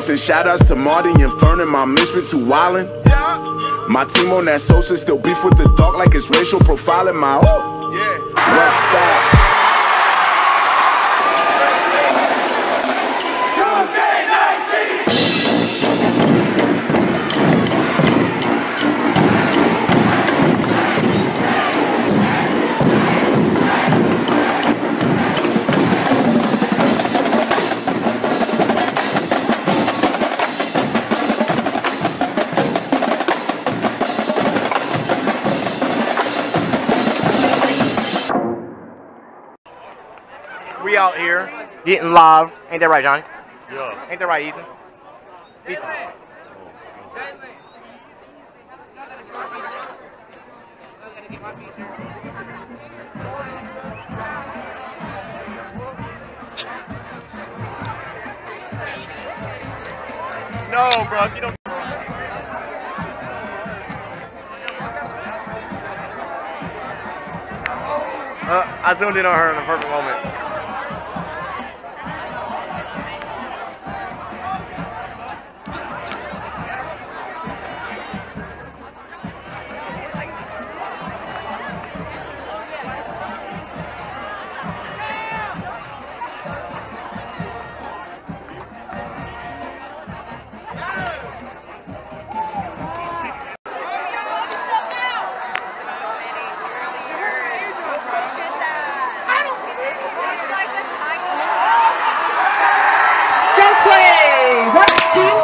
And shout outs to Marty and Fern and my misfits who wildin'. My team on that social still beef with the dog like it's racial profiling. My We out here getting live. Ain't that right, Johnny? Yeah. Ain't that right, Ethan? Ethan. No, bro. You don't. I zoomed in on her in the perfect moment.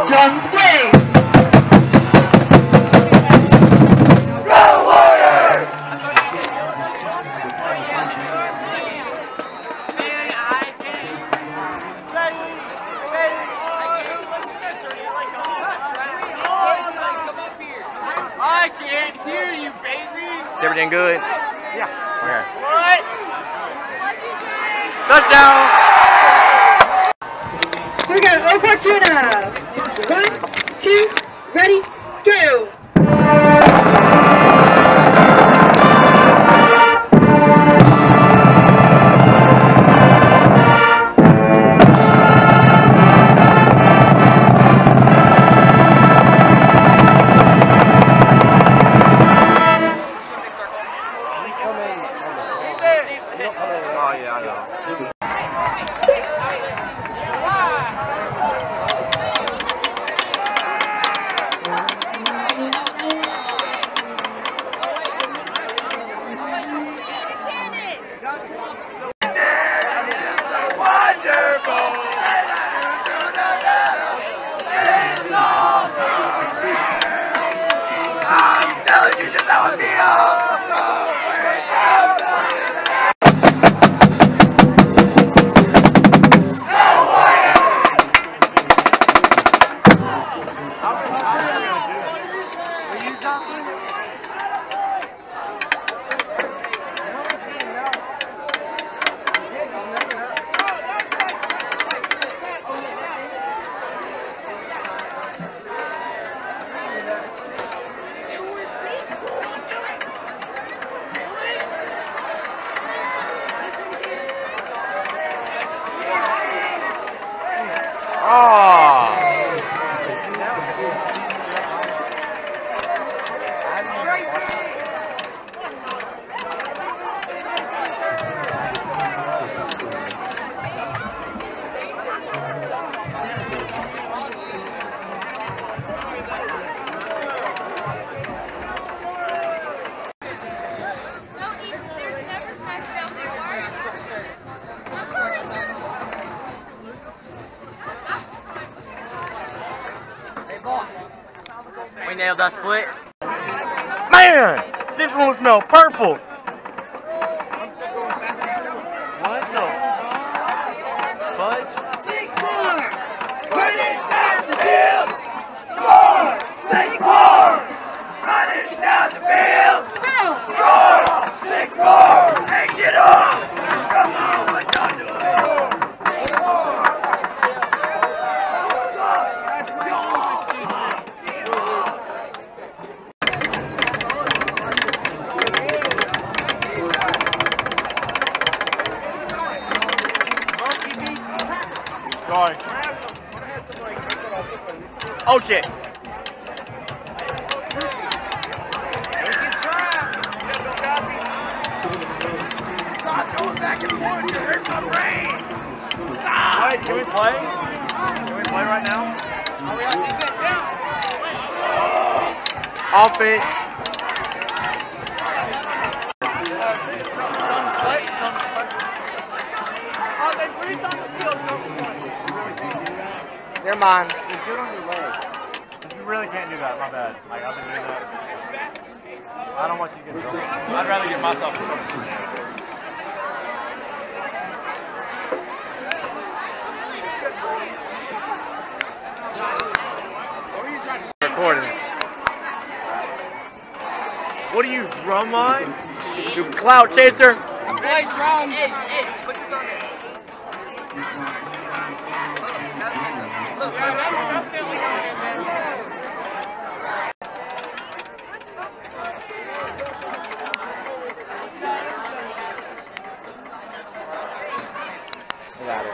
Drums play! Go Warriors! I can't hear you, baby. Everything good? Yeah. Okay. What? Touchdown! Here we go, O Fortuna! 1, 2, ready, go! Oh yeah, I know. I'm telling you just how it feels! We nailed that split. Man, this one smells purple. What the fudge? 6 more! Run it down the field! Score! 6 more! Run it down the field! Score! 6 more! And get on! Come on, what y'all doing? Sorry. Oh shit. Stop going back and forth, you hurt my brain! Stop! Wait, can we play? Can we play right now? Are we on defense? Offense. Never mind. It's good on your leg. You really can't do that, my bad. Like, I've been doing that. I don't want you to get in trouble. I'd rather get myself in trouble. Recording. What are you, Drumline? You clout chaser? I play drums. Hey, put this on there. Look, Got it.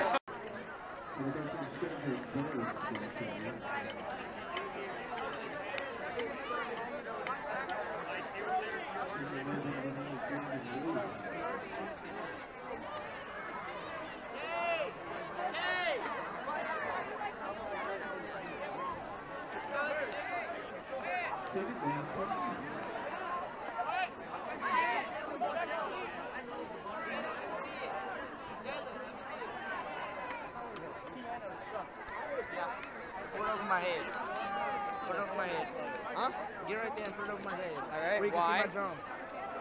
put it over my head. Put it over my head. Huh? Get right there and put it over my head. All right. Why? See my drum.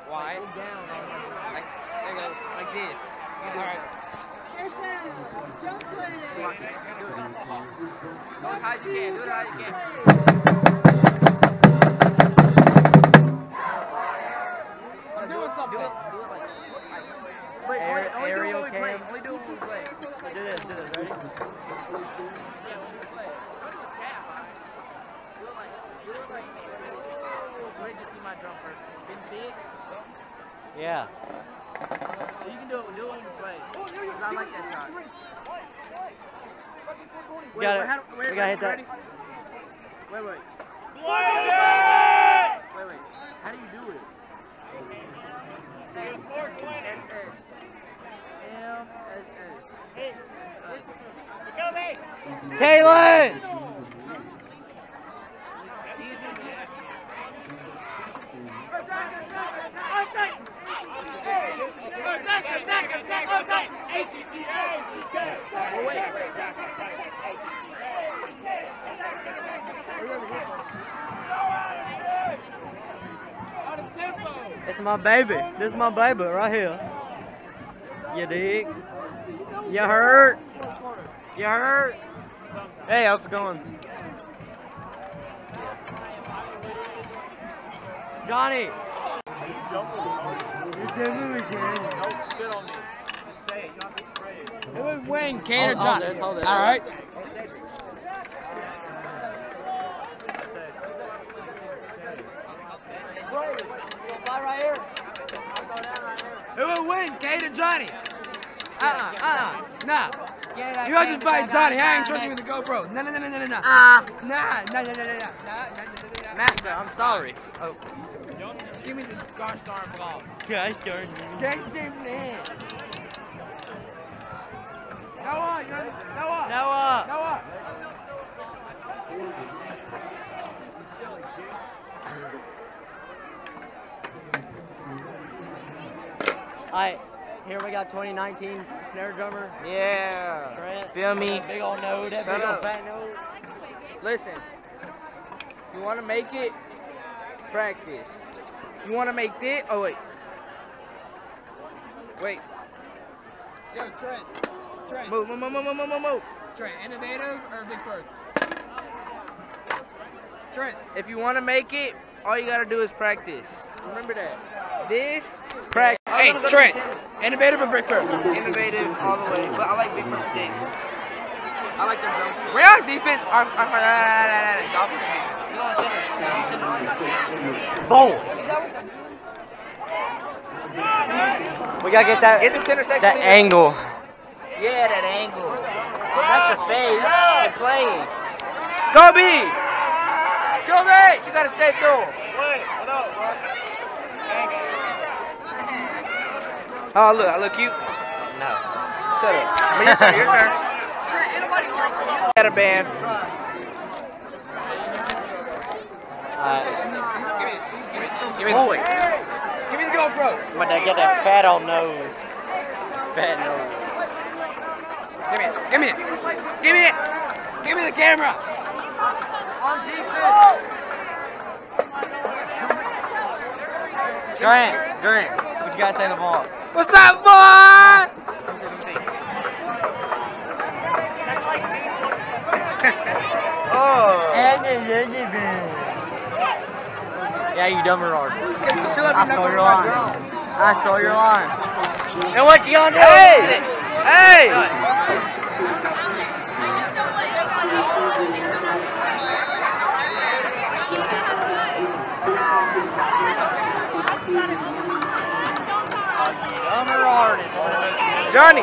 Why? Go down on my drum. Like, there you go. Like this. All right. Don't play. Go as high as you can. Do it as high as you can. I'm doing something. Do it like that. Wait, Aerial only do it when we play. Do this, ready? Where did you see my drum first? Didn't see it? Yeah. You can do it when you play. Because I like that shot. We gotta hit that. Ready? Wait. How do you do it? S SS. Kaylin! It's my baby. This is my baby right here. You dig? You hurt? You hurt? Hey, how's it going? Johnny! Don't spit on me. Just say it. You don't have to spray it. Who would win, Kane or Johnny? Hold this. All right. Right here. Who would win, Kane or Johnny? Nah. You have to fight Johnny. I ain't trusting you with the GoPro. No. Nah. Master, I'm sorry. Oh. Give me the gosh darn ball. Gosh darn. Noah. Alright, here we got 2019 snare drummer. Yeah. Trent. Feel me? That big old node, that Shut big old up. fat node. Listen. You want to make it? Practice. You want to make this? Oh, wait. Yo, Trent. Move. Trent, innovative or Big First? Trent, if you want to make it, all you got to do is practice. Remember that. This, practice. Hey, Trent, innovative or Big First? Innovative all the way, but I like Big First sticks. I like their drumsticks. We're on defense. Boom! We gotta get that. Get the center section. That angle. Yeah, that angle. Not your face. You're playing. Go B! Go B! You gotta stay too. Wait, what up, bro? Oh, look, I look cute? No. Shut up. But your turn, your turn. Got a band. Give me the GoPro. I'm gonna get that fat on nose. Fat nose. Give me it. Give me the camera. On defense. Grant, what you gotta say to the ball? What's up, boy? Yeah, you dumb retard. I stole your line. I stole your line. And what you gonna do? Hey! Hey! Johnny,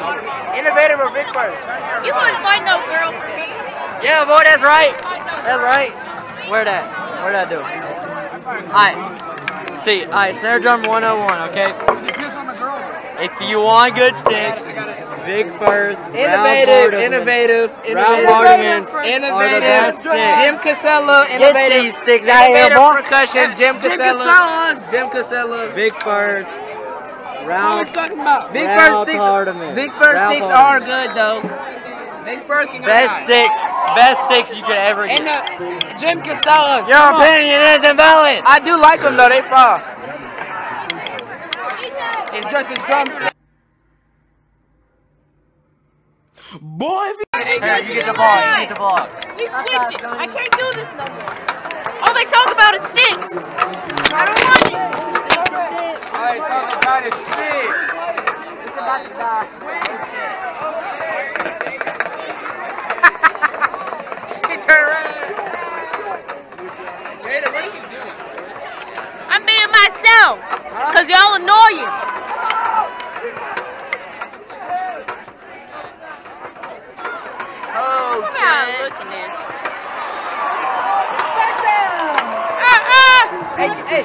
innovative or big first? You wouldn't find no girl for me. Yeah, boy, that's right. That's right. Where'd that do? Alright. See, alright, snare drum 101, okay? If you want good sticks, Big Firth, Innovative. Round Hardiman are the best sticks. Jim Casella, Get innovative. these sticks out of here, Innovative boy. percussion, Jim Casella. Big Firth, Round Big Ralph Firth sticks. Hardiman. Big Firth Ralph sticks Hardiman. are good though. Big Firth can go Best sticks you could ever get. And Jim Casella. Your opinion is invalid. I do like them though. They far. It's just his drumstick. Boy, if Hey, you get the ball. You get the ball. We switch it. I can't do this no more. All they talk about is stinks. I don't want it. I talk about his sticks. It's about to die. She turned around. Jada, what are you doing? I'm being myself. Because y'all annoying. Oh, Yeah, look at this. hey.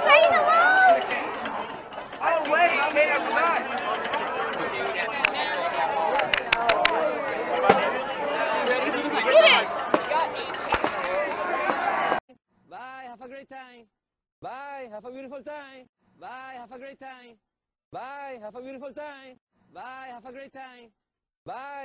Say hello. Oh, wait, Kate, I forgot. Get it. Bye, have a great time. Bye, have a beautiful time. Bye, have a great time. Bye, have a beautiful time. Bye, have a great time. Bye.